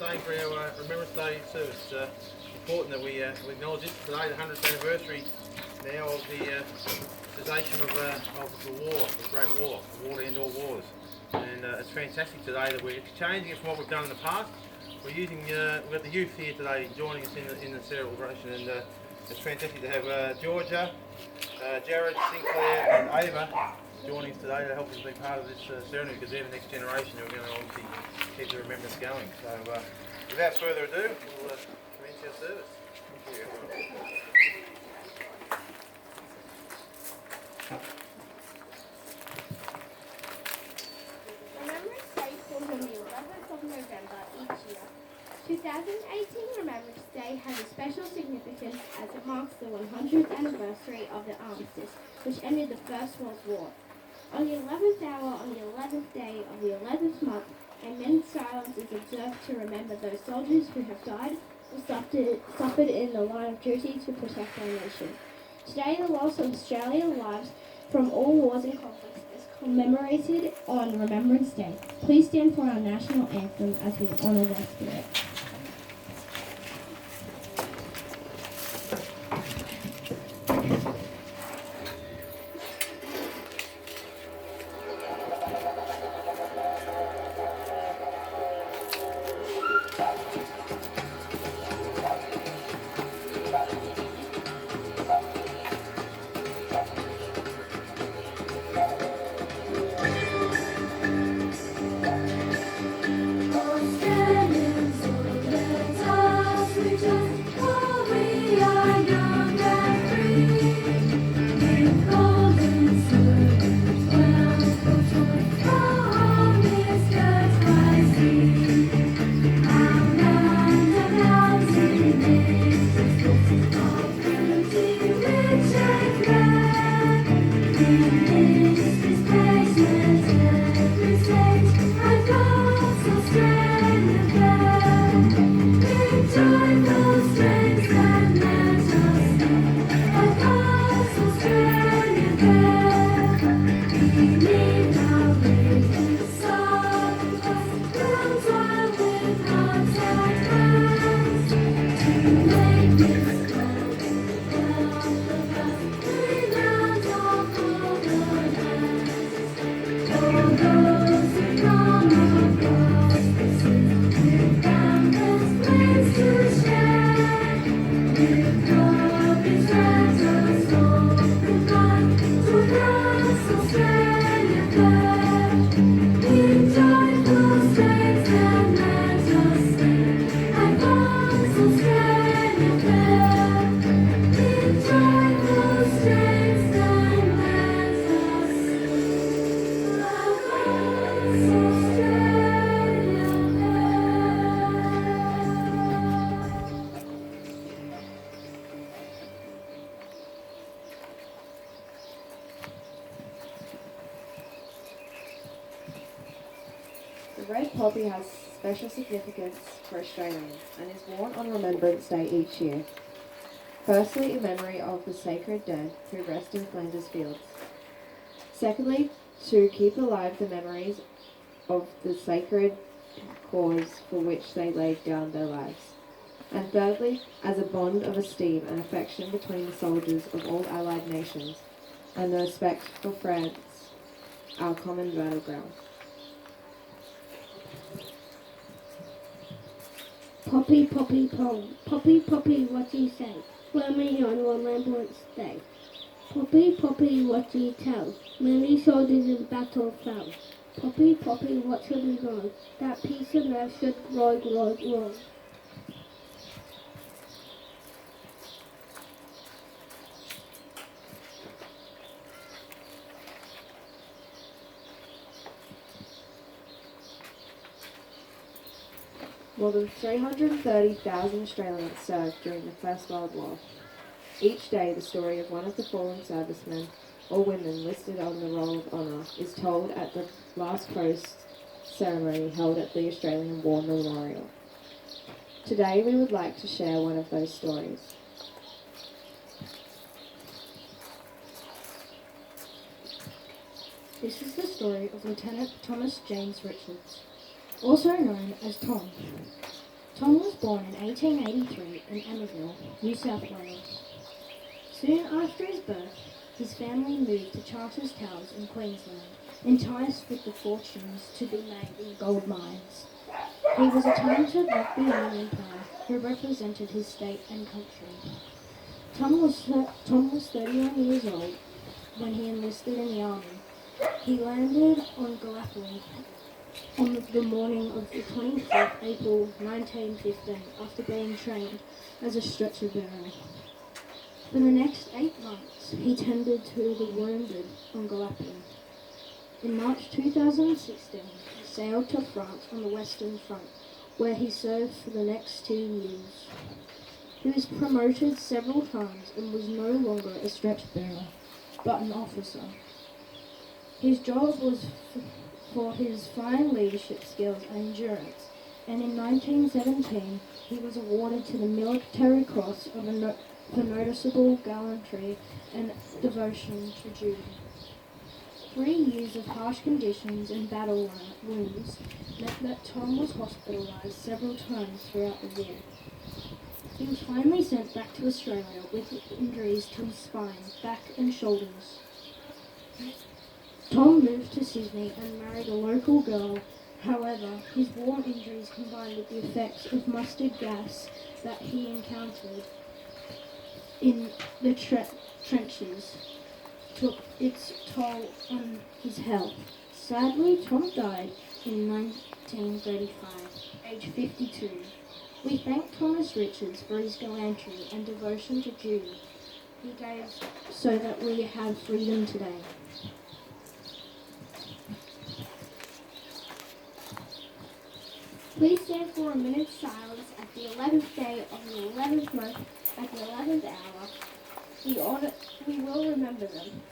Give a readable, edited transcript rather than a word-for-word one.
staying for our Remembrance Day service. Important that we acknowledge it today, the 100th anniversary now of the cessation of the war, the Great War, the war to end all wars. And it's fantastic today that we're exchanging it from what we've done in the past. We're using, we've got the youth here today joining us in the celebration, and it's fantastic to have Georgia, Jared, Sinclair and Ava joining us today to help us be part of this ceremony, because they're the next generation who are going to obviously keep the remembrance going. So without further ado, we'll commence our service. Thank you. Remembrance Day falls on the 11th of November each year. 2018 Remembrance Day has a special significance as it marks the 100th anniversary of the armistice, which ended the First World War. On the 11th hour, on the 11th day of the 11th month, a minute's silence is observed to remember those soldiers who have died or suffered in the line of duty to protect our nation. Today, the loss of Australian lives from all wars and conflicts is commemorated on Remembrance Day. Please stand for our national anthem as we honour their spirit. The red poppy has special significance for Australians and is worn on Remembrance Day each year. Firstly, in memory of the sacred dead who rest in Flanders fields. Secondly, to keep alive the memories of the sacred cause for which they laid down their lives. And thirdly, as a bond of esteem and affection between the soldiers of all allied nations and the respect for France, our common battleground. Poppy, poppy, pom. Poppy, poppy, what do you say? Wear me on Remembrance Day. Poppy, poppy, what do you tell? Many soldiers in battle fell. Poppy, poppy, what should be wrong? That peace and love should grow, grow, grow. More than 330,000 Australians served during the First World War. Each day, the story of one of the fallen servicemen or women listed on the Roll of Honour is told at the last post ceremony held at the Australian War Memorial. Today, we would like to share one of those stories. This is the story of Lieutenant Thomas James Richards, also known as Tom. Tom was born in 1883 in Emmaville, New South Wales. Soon after his birth, his family moved to Charters Towers in Queensland, enticed with the fortunes to be made in gold mines. He was a talented rugby union player who represented his state and country. Tom was 31 years old when he enlisted in the army. He landed on Gallipoli on the morning of the 25th April 1915 after being trained as a stretcher bearer. For the next 8 months, he tended to the wounded on Gallipoli. In March 2016, he sailed to France on the Western Front, where he served for the next 2 years. He was promoted several times and was no longer a stretcher bearer, but an officer. His job was for his fine leadership skills and endurance, and in 1917 he was awarded to the Military Cross for noticeable gallantry and devotion to duty. 3 years of harsh conditions and battle wounds meant that Tom was hospitalised several times throughout the war. He was finally sent back to Australia with injuries to his spine, back and shoulders. Tom moved to Sydney and married a local girl. However, his war injuries combined with the effects of mustard gas that he encountered in the trenches took its toll on his health. Sadly, Tom died in 1935, aged 52. We thank Thomas Richards for his gallantry and devotion to duty he gave so that we have freedom today. Please stand for a minute's silence at the 11th day of the 11th month at the 11th hour. We will remember them.